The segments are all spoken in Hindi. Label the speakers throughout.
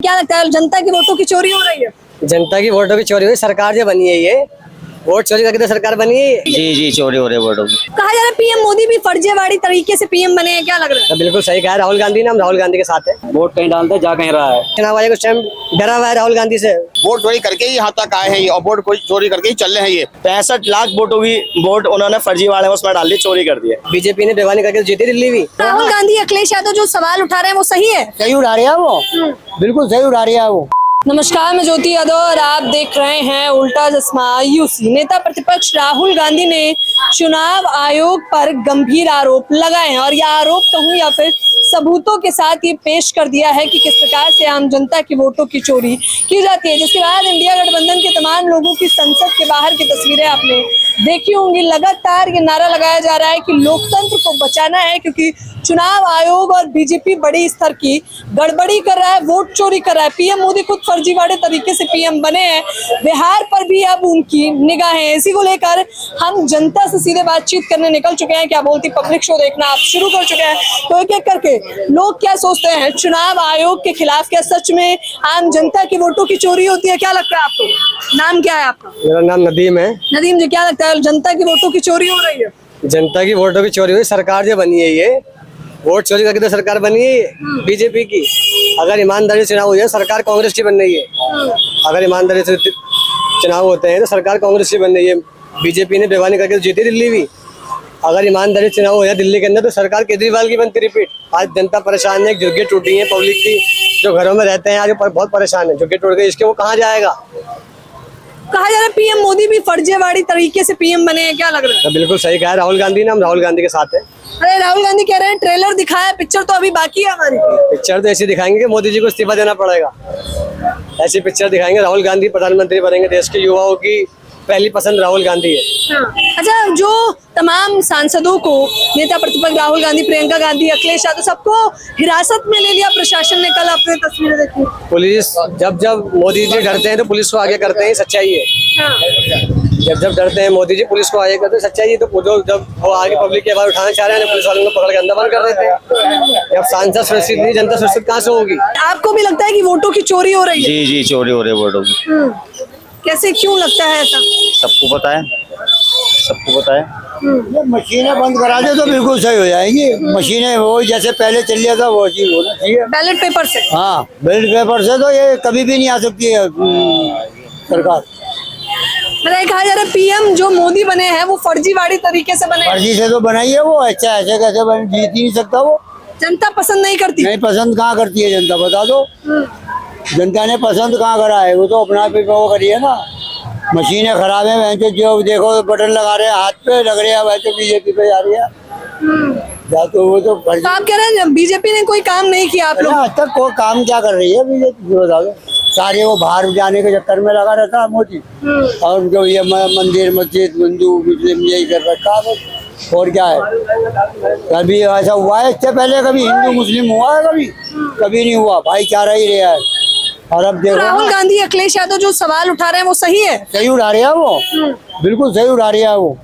Speaker 1: क्या लगता है जनता की वोटों की चोरी हो रही है?
Speaker 2: जनता की वोटों की चोरी हुई, सरकार जो बनी है ये वोट चोरी करके तो सरकार बनी है ये।
Speaker 3: जी चोरी हो रही है वोटों की।
Speaker 1: कहा जा रहा है पीएम मोदी भी फर्जीवाड़ी तरीके से पीएम बने हैं, क्या लग रहा है?
Speaker 2: तो बिल्कुल सही कहा है राहुल गांधी ने, हम राहुल गांधी के साथ है।
Speaker 3: वोट कहीं डालते जा कहीं रहा है।
Speaker 2: चुनाव आयोग उस टाइम डरा हुआ है राहुल गांधी से।
Speaker 4: वोट चोरी करके ही यहाँ तक आए हैं ये, और वोट कोई चोरी करके ही चल रहे हैं ये।
Speaker 3: 65 लाख वोटों की वोट उन्होंने फर्जी वाले उसमें डाल दी, चोरी कर दिया।
Speaker 2: बीजेपी ने बेवानी करके जीती दिल्ली भी।
Speaker 1: राहुल गांधी अखिलेश यादव जो सवाल उठा रहे हैं वो सही है?
Speaker 2: सही उड़ा रही है वो, बिल्कुल सही उड़ा रही है वो।
Speaker 1: नमस्कार, मैं ज्योति यादव और आप देख रहे हैं उल्टा चश्मा यूसी। नेता प्रतिपक्ष राहुल गांधी ने चुनाव आयोग पर गंभीर आरोप लगाए हैं और यह आरोप कहूं या फिर सबूतों के साथ ये पेश कर दिया है कि किस प्रकार से आम जनता की वोटों की चोरी की जाती है। जिसके बाद इंडिया गठबंधन के तमाम लोगों की संसद के बाहर की तस्वीरें आपने देखी होंगी। लगातार ये नारा लगाया जा रहा है कि लोकतंत्र को बचाना है, क्योंकि चुनाव आयोग और बीजेपी बड़ी स्तर की गड़बड़ी कर रहा है, वोट चोरी कर रहा है। पीएम मोदी खुद फर्जीवाड़े तरीके से पीएम बने हैं, बिहार पर भी अब उनकी निगाहें। इसी को लेकर हम जनता से सीधे बातचीत करने निकल चुके हैं। क्या बोलती पब्लिक शो देखना आप शुरू कर चुके हैं, तो एक एक करके लोग क्या सोचते हैं चुनाव आयोग के खिलाफ। क्या सच में आम जनता की वोटों की चोरी होती है? क्या लगता है आपको? नाम क्या है आपका?
Speaker 2: मेरा नाम नदीम है।
Speaker 1: नदीम जी, क्या लगता है जनता की वोटों की चोरी हो रही है?
Speaker 2: जनता की वोटों की चोरी हुई, सरकार जो बनी है ये वोट चोरी करके तो सरकार बनी है ये बीजेपी की। अगर ईमानदारी से चुनाव हो जाए सरकार कांग्रेस की बन रही है। अगर ईमानदारी से चुनाव होते हैं तो सरकार कांग्रेस की बन रही है। बीजेपी ने बेवानी करके जीती दिल्ली भी। अगर ईमानदारी चुनाव हो जाए दिल्ली के अंदर तो सरकार केजरीवाल की बनती रिपीट। आज जनता परेशान है, झुग्गी टूटी है पब्लिक की, जो घरों में रहते हैं आज बहुत परेशान है। झुग्गी टूट गई, इसके वो कहाँ जाएगा?
Speaker 1: कहा जा रहा है पीएम मोदी भी फर्जीवाड़ी तरीके से पीएम बने हैं, क्या लग रहा है?
Speaker 2: तो बिल्कुल सही कहा है राहुल गांधी ने, हम राहुल गांधी के साथ है।
Speaker 1: अरे राहुल गांधी कह रहे हैं ट्रेलर दिखाया, पिक्चर तो अभी बाकी है हमारी।
Speaker 2: पिक्चर तो ऐसी दिखाएंगे कि मोदी जी को इस्तीफा देना पड़ेगा। ऐसी पिक्चर दिखाएंगे, राहुल गांधी प्रधानमंत्री बनेंगे। देश के युवाओं की पहली पसंद राहुल गांधी है।
Speaker 1: अच्छा, जो तमाम सांसदों को नेता प्रतिपक्ष राहुल गांधी, प्रियंका गांधी, अखिलेश यादव सबको हिरासत में ले लिया प्रशासन ने। कल आपने तस्वीरें देखी।
Speaker 2: पुलिस जब मोदी जी डरते हैं तो पुलिस को आगे करते हैं, सच्चाई है। जब डरते हैं मोदी जी पुलिस को आगे करते हैं, सच्चाई है। तो जब वो आगे पब्लिक के आवाज उठाना चाह रहे हैं पुलिस वालों को पकड़ के अंदर बंद कर देते हैं। जब सांसद सुरक्षित नहीं, जनता सुरक्षित कहाँ से होगी?
Speaker 1: आपको भी लगता है कि वोटों की चोरी हो रही है?
Speaker 3: जी चोरी हो रही है वोटों की।
Speaker 1: कैसे, क्यों लगता है ऐसा?
Speaker 3: सबको पता है, सबको पता है।
Speaker 5: मशीनें बंद करा दे तो बिल्कुल सही हो जाएंगी। मशीनें वो जैसे पहले चल रहा था वो चीज होना चाहिए।
Speaker 1: बैलेट पेपर से?
Speaker 5: हाँ, बैलेट पेपर से तो ये कभी भी नहीं आ सकती है सरकार।
Speaker 1: मतलब कहा जा रहा है पीएम जो मोदी बने हैं वो फर्जीवाड़ी तरीके से बने हैं।
Speaker 5: फर्जी से तो बनाई है वो, अच्छा ऐसे कैसे जीत ही नहीं सकता वो।
Speaker 1: जनता पसंद नहीं करती?
Speaker 5: नहीं पसंद कहाँ करती है जनता, बता दो। जनता ने पसंद कहाँ करा है? वो तो अपना पे वो करी है ना। मशीनें खराब है, वैसे जो देखो बटन लगा रहे हैं हाथ पे लग रहे हैं, वैसे बीजेपी पे जा रही है। तो वो तो
Speaker 1: आप कह रहे हैं बीजेपी ने कोई काम नहीं किया? आप लोग
Speaker 5: आज तक कोई काम क्या कर रही है बीजेपी, बता दो। सारे वो बाहर जाने के चक्कर में लगा रहता है मोदी, और जो ये मंदिर मस्जिद हिंदू मुस्लिम यही कर रखा है। और क्या है? कभी ऐसा हुआ है इससे पहले? कभी हिंदू मुस्लिम हुआ है? कभी नहीं हुआ। भाईचारा ही रहा है। और अब देखो
Speaker 1: राहुल गांधी, अखिलेश यादव जो सवाल उठा रहे हैं वो सही है?
Speaker 5: सही उड़ा रही है वो, बिल्कुल सही उड़ा रही है वो।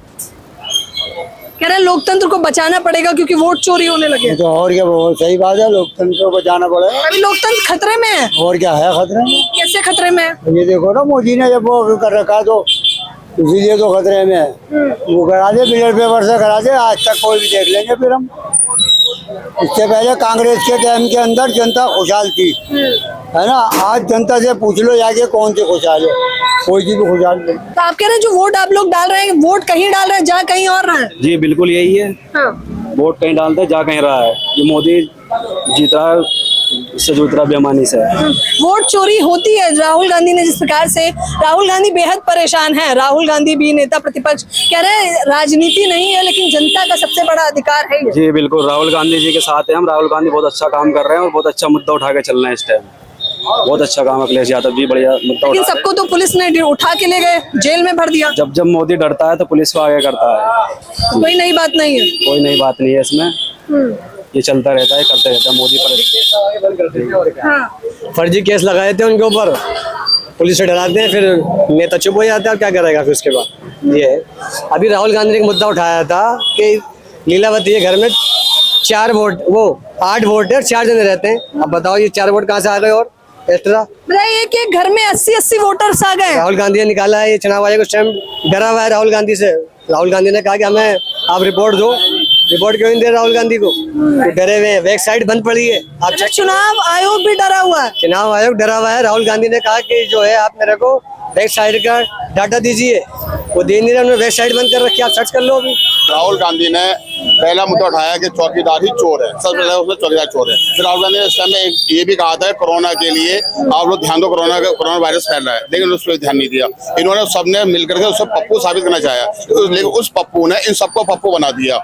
Speaker 1: कह रहे हैं लोकतंत्र को बचाना पड़ेगा क्योंकि वोट चोरी होने लगे।
Speaker 5: तो और क्या, वो सही बात है, लोकतंत्र को बचाना पड़ेगा।
Speaker 1: अभी लोकतंत्र खतरे में है।
Speaker 5: और क्या है खतरे में?
Speaker 1: कैसे खतरे में है?
Speaker 5: ये देखो ना, मोदी ने जब वो कर रखा तो इसीलिए तो खतरे में है। वो करा दे, बैलेट पेपर से करा दे, आज तक कोई भी देख लेंगे फिर हम। इससे पहले कांग्रेस के टाइम के अंदर जनता खुशहाल थी, है ना। आज जनता से पूछ लो जाके कौन से खुशहाल है, कोई चीज भी खुशहाल नहीं।
Speaker 1: तो आप कह रहे हैं जो वोट आप लोग डाल रहे हैं, वोट कहीं डाल रहे हैं, जा कहीं और रहे हैं?
Speaker 3: जी बिल्कुल यही है। वोट कहीं डालते जा कहीं रहा है। ये मोदी जीत रहा है से जूत रहा बेईमानी से।
Speaker 1: वोट चोरी होती है। राहुल गांधी ने जिस प्रकार से, राहुल गांधी बेहद परेशान है। राहुल गांधी भी नेता प्रतिपक्ष कह रहे हैं राजनीति नहीं है लेकिन जनता का सबसे बड़ा अधिकार है ये।
Speaker 3: जी बिल्कुल, राहुल गांधी जी के साथ है हम। राहुल गांधी बहुत अच्छा काम कर रहे हैं और बहुत अच्छा मुद्दा उठा के चल रहे हैं इस टाइम। बहुत अच्छा काम अखिलेश यादव जी, बढ़िया मुद्दा।
Speaker 1: लेकिन सबको तो पुलिस ने उठा के ले गए, जेल में भर दिया।
Speaker 3: जब मोदी डरता है तो पुलिस को आगे करता है।
Speaker 1: कोई नई बात नहीं है।
Speaker 3: कोई नई बात नहीं है इसमें, ये चलता रहता है, करते रहता है मोदी पर।
Speaker 2: फर्जी केस लगाए थे उनके ऊपर, पुलिस से डराते हैं, फिर नेता चुप हो जाता है। क्या करेगा फिर उसके बाद? ये अभी राहुल गांधी ने एक मुद्दा उठाया था कि लीलावती के घर में 8 वोट है और 4 जने रहते हैं। अब बताओ ये 4 वोट कहाँ से आ गए? और एक्स्ट्रा।
Speaker 1: बताइए कि घर में 80-80 वोटर्स आ गए।
Speaker 2: राहुल गांधी ने निकाला है, ये चुनाव आयोग उस टाइम डरा हुआ है राहुल गांधी से। राहुल गांधी ने कहा कि हमें आप रिपोर्ट दो, रिपोर्ट क्यों नहीं दे राहुल गांधी को? वो डरे हुए हैं, वेबसाइट बंद पड़ी है। आप
Speaker 1: अच्छा, चुनाव आयोग भी डरा हुआ है।
Speaker 2: चुनाव आयोग डरा हुआ है। राहुल गांधी ने कहा कि जो है आप मेरे को वेबसाइट का डाटा दीजिए, वो दे नहीं रहे, उन्होंने वेबसाइट बंद कर रखी है। आप सर्च कर लो अभी।
Speaker 4: राहुल गांधी ने पहला मुद्दा उठाया कि चौकीदार ही चोर है, सबसे पहले उसमें चौकीदार चोर है। फिर राहुल गांधी ने इस टाइम में ये भी कहा था कोरोना के लिए आप लोग ध्यान दो, कोरोना वायरस फैल रहा है, लेकिन उस पर ध्यान नहीं दिया। इन्होंने सबने मिलकर के उससे पप्पू साबित करना चाहा, लेकिन उस पप्पू ने इन सबको पप्पू बना दिया।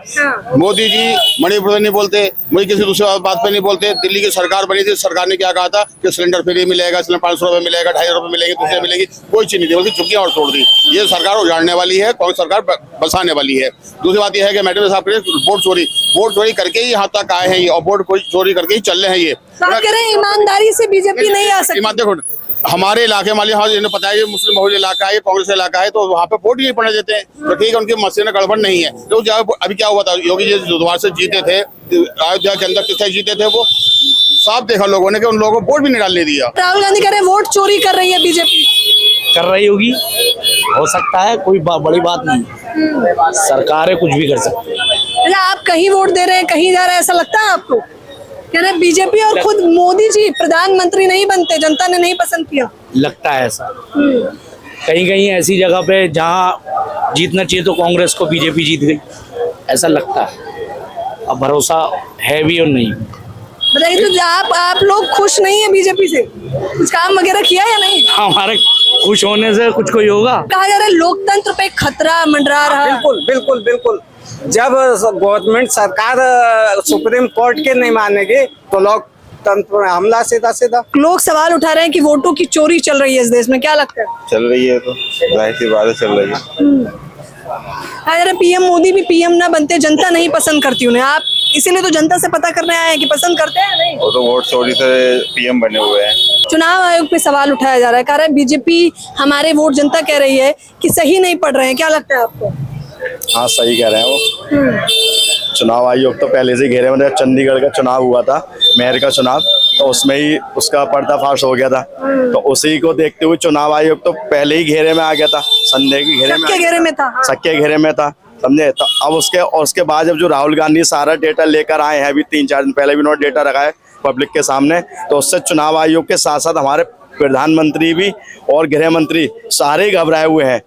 Speaker 4: मोदी जी मणिपुर में नहीं बोलते, मुझे किसी दूसरी बात पे नहीं बोलते। दिल्ली की सरकार बनी थी, सरकार ने क्या कहा था कि सिलेंडर फ्री मिलेगा, सिलेंडर 500 रुपए मिलेगा, 250 रुपए मिलेंगे, दूसरे मिलेगी, कोई चीज नहीं दी, बल्कि चुप्पियां और छोड़ दी। ये सरकार उजाड़ने वाली है, कांग्रेस सरकार बसाने वाली है। दूसरी बात यह है कि मैडम साहब वोट चोरी करके ही यहाँ तक आए हैं ये, और वोट चोरी करके ही चल रहे हैं ये।
Speaker 1: बात करें ईमानदारी से बीजेपी नहीं आ सकती।
Speaker 4: देखो हमारे इलाके वाले, हाँ इन्हें पता है ये मुस्लिम बहुल इलाका है, कांग्रेस इलाका है, तो वहाँ पे वोट ही नहीं पड़ने देते हैं। तो ठीक है, उनकी मसले में गड़बड़ नहीं है। तो अभी क्या हुआ था, योगी जी दोबारा से जीते थे अयोध्या के अंदर, किससे जीते थे वो साफ देखा लोगों ने कि उन लोगों को वोट भी नहीं डालने दिया।
Speaker 1: राहुल गांधी कह रहे हैं वोट चोरी कर रही है बीजेपी।
Speaker 6: कर रही होगी, हो सकता है, कोई बड़ी बात नहीं। सरकारें कुछ भी कर सकती है।
Speaker 1: अच्छा, आप कहीं वोट दे रहे हैं, कहीं जा रहे हैं, ऐसा लगता है आपको? कह रहे बीजेपी और खुद मोदी जी प्रधानमंत्री नहीं बनते, जनता ने नहीं पसंद किया।
Speaker 6: लगता है ऐसा। कहीं कहीं ऐसी जगह पे जहाँ जीतना चाहिए तो कांग्रेस को बीजेपी जीत गई, ऐसा लगता है। अब भरोसा है भी और नहीं।
Speaker 1: बताइए, तो आप लोग खुश नहीं है बीजेपी से? कुछ काम वगैरह किया या नहीं?
Speaker 6: हमारे खुश होने से कुछ कोई होगा?
Speaker 1: कहा जा रहा है लोकतंत्र पे खतरा मंडरा रहा है।
Speaker 7: बिल्कुल बिल्कुल बिल्कुल। जब गवर्नमेंट सरकार सुप्रीम कोर्ट के नहीं मानेगी तो लोकतंत्र में हमला सीधा सीधा।
Speaker 1: लोग सवाल उठा रहे हैं कि वोटों की चोरी चल रही है इस देश में, क्या लगता है?
Speaker 8: चल रही है, तो जाहिर सी बात है चल रही है।
Speaker 1: अगर पीएम मोदी भी पीएम ना बनते, जनता नहीं पसंद करती उन्हें। आप इसीलिए तो जनता से पता करने आए हैं कि पसंद करते हैं नहीं।
Speaker 8: वो तो वोट चोरी से पीएम बने हुए हैं।
Speaker 1: चुनाव आयोग पे सवाल उठाया जा रहा है, कह रहा है बीजेपी हमारे वोट, जनता कह रही है कि सही नहीं पड़ रहे हैं। क्या लगता है आपको?
Speaker 3: हाँ सही कह रहे हैं वो। चुनाव आयोग तो पहले से घेरे में, चंडीगढ़ का चुनाव हुआ था, मेयर का चुनाव, तो उसमें ही उसका पर्दाफाश हो गया था। तो उसी को देखते हुए चुनाव आयोग तो पहले ही घेरे में आ गया था, संदेह के घेरे में,
Speaker 1: सबके घेरे में था। हाँ।
Speaker 3: सबके घेरे में था, समझे। तो अब उसके बाद जब जो राहुल गांधी सारा डेटा लेकर आए हैं, अभी 3-4 दिन पहले भी उन्होंने डेटा रखा है पब्लिक के सामने, तो उससे चुनाव आयोग के साथ साथ हमारे प्रधानमंत्री भी और गृह मंत्री सारे घबराए हुए हैं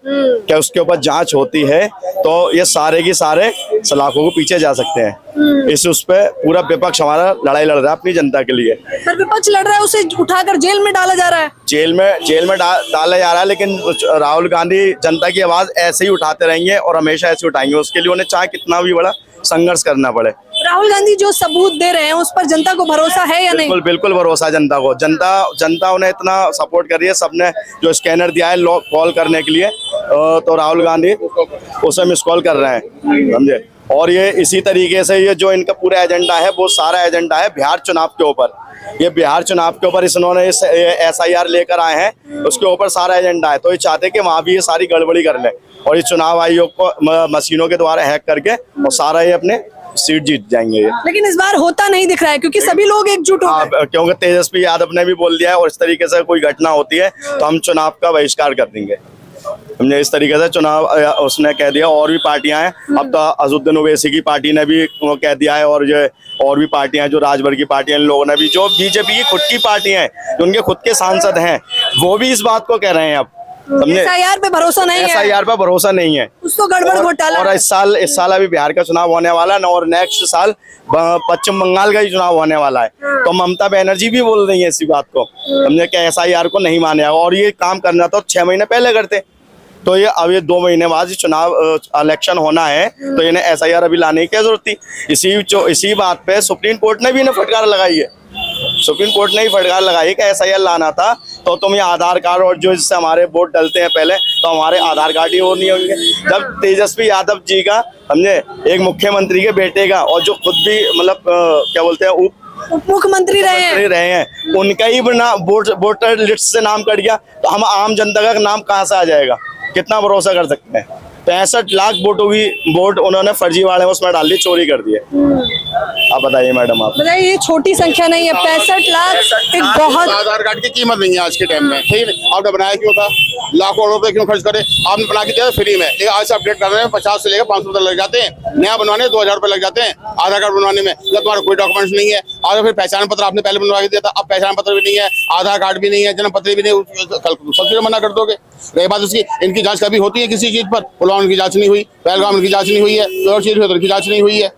Speaker 3: कि उसके ऊपर जांच होती है तो ये सारे की सारे सलाखों को पीछे जा सकते हैं। उस पे पूरा विपक्ष हमारा लड़ाई लड़ रहा है अपनी जनता के लिए।
Speaker 1: पर विपक्ष लड़ रहा है, उसे उठाकर जेल में डाला जा रहा है।
Speaker 3: जेल में डाला जा रहा है, लेकिन राहुल गांधी जनता की आवाज ऐसे ही उठाते रहेंगे और हमेशा ऐसे उठाएंगे। उसके लिए उन्हें चाहे कितना भी बड़ा संघर्ष करना पड़े।
Speaker 1: राहुल गांधी जो सबूत दे रहे हैं उस पर जनता को भरोसा है या नहीं?
Speaker 3: बिल्कुल बिल्कुल भरोसा है जनता को। जनता उन्हें इतना सपोर्ट कर रही है। सबने जो स्कैनर दिया है कॉल करने के लिए, तो राहुल गांधी उसे मिस कॉल कर रहे हैं, समझे। और ये इसी तरीके से ये जो इनका पूरा एजेंडा है, वो सारा एजेंडा है बिहार चुनाव के ऊपर। ये बिहार चुनाव के ऊपर इन्होंने SIR लेकर आए हैं, उसके ऊपर सारा एजेंडा है। तो ये चाहते हैं कि वहाँ भी ये सारी गड़बड़ी कर ले और ये चुनाव आयोग को मशीनों के द्वारा हैक करके और सारा ये अपने सीट जीत जाएंगे ये।
Speaker 1: लेकिन इस बार होता नहीं दिख रहा है क्योंकि सभी लोग एकजुट हो गए।
Speaker 3: क्योंकि तेजस्वी यादव ने भी बोल दिया है और इस तरीके से कोई घटना होती है तो हम चुनाव का बहिष्कार कर देंगे। हमने इस तरीके से चुनाव उसने कह दिया। और भी पार्टियां हैं, अब तो अजुद्दीन ओवैसी की पार्टी ने भी कह दिया है, और जो और भी पार्टियां जो राजभर की पार्टियां, इन लोगों ने भी, जो बीजेपी की खुद की पार्टी है, जो उनके खुद के सांसद हैं, वो भी इस बात को कह रहे हैं। अब समझे,
Speaker 1: SIR पे भरोसा नहीं है।
Speaker 3: SIR पे भरोसा नहीं है,
Speaker 1: उसको गड़बड़ घोटाला।
Speaker 3: और इस साल अभी बिहार का चुनाव होने वाला है और नेक्स्ट साल पश्चिम बंगाल का ही चुनाव होने वाला है। तो ममता बनर्जी भी बोल रही है इसी बात को, समझे, कि SIR को नहीं मानेगा। और ये काम करना तो 6 महीने पहले करते, तो ये अब ये 2 महीने बाद चुनाव इलेक्शन होना है, तो इन्हें SIR अभी लाने की क्या जरूरत थी। इसी बात पे सुप्रीम कोर्ट ने भी इन्हें फटकार लगाई है। सुप्रीम कोर्ट ने ही फटकार लगाई कि SIR लाना था तो तुम ये आधार कार्ड और जो जिससे हमारे वोट डलते हैं पहले, तो हमारे आधार कार्ड ही वो नहीं होंगे। जब तेजस्वी यादव जी का, हमने एक मुख्यमंत्री के बेटे का, और जो खुद भी मतलब क्या बोलते हैं उप
Speaker 1: मुख्यमंत्री रहे हैं,
Speaker 3: उनका ही वोटर लिस्ट से नाम कट गया, तो हम आम जनता का नाम कहाँ से आ जाएगा? कितना भरोसा कर सकते हैं? 65 लाख वोट उन्होंने फर्जीवाड़े में उसमें डाल दिए, चोरी कर दिए। आप बताइए मैडम, आप
Speaker 1: बताइए, ये छोटी संख्या नहीं है, 65 लाख एक बहुत।
Speaker 4: आधार कार्ड की कीमत नहीं है आज के टाइम में, ठीक है। आपने बनाया क्यों था, लाखों रुपए क्यों खर्च करे, आपने बना के दिया फ्री में। लेकिन आज से अपडेट कर रहे हैं 50 से लेकर 500 रुपए लग जाते हैं, नया बनवाने 2000 रुपए लग जाते हैं आधार कार्ड बनवाने में। जब तुम्हारा कोई डॉक्यूमेंट्स नहीं है, और फिर पहचान पत्र आपने पहले बनवा के दिया था, अब पहचान पत्र भी नहीं है, आधार कार्ड भी नहीं है, जन्म पत्र भी नहीं, कल सब चीजें मना कर दोगे। रही बात उसकी, इनकी जांच कभी होती है किसी चीज पर? पुलवामा की जांच नहीं हुई, पहलगाम की जांच नहीं हुई है, कोई और चीज हुई तो उनकी जांच नहीं हुई है।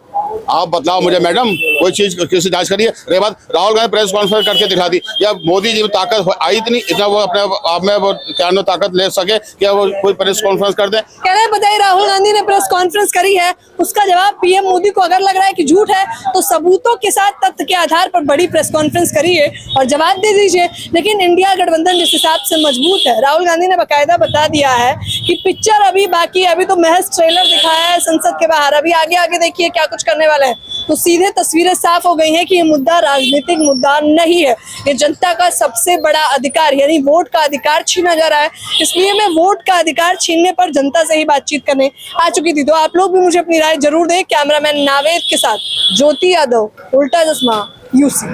Speaker 4: आप बताओ मुझे मैडम, कोई चीज किसी जांच करिए। रही बात, राहुल गांधी प्रेस कॉन्फ्रेंस करके दिखा दी, या मोदी जी में ताकत आई इतनी, इतना वो अपने आप में वो क्या ताकत ले सके क्या वो कोई प्रेस कॉन्फ्रेंस कर दे?
Speaker 1: कह रहे हैं, बताइए, राहुल गांधी ने प्रेस कॉन्फ्रेंस करी है, उसका जवाब पीएम मोदी को अगर लग रहा है कि झूठ है तो सबूतों के साथ, तथ्य के आधार पर बड़ी प्रेस कॉन्फ्रेंस करिए और जवाब दे दीजिए। लेकिन इंडिया गठबंधन जिस हिसाब से मजबूत है, राहुल गांधी ने बाकायदा बता दिया है कि पिक्चर अभी बाकी है, अभी तो महज ट्रेलर दिखाया है संसद के बाहर, अभी आगे आगे देखिए क्या कुछ करने वाले हैं। तो सीधे तस्वीरें साफ हो गई हैं कि ये मुद्दा राजनीतिक मुद्दा नहीं है, ये जनता का सबसे बड़ा अधिकार यानी वोट का अधिकार छीना जा रहा है। इसलिए मैं वोट का अधिकार छीनने पर जनता से ही बातचीत करने आ चुकी थी। तो आप लोग भी मुझे अपनी राय जरूर दें। कैमरामैन नावेद के साथ ज्योति यादव, उल्टा चश्मा, यूसी।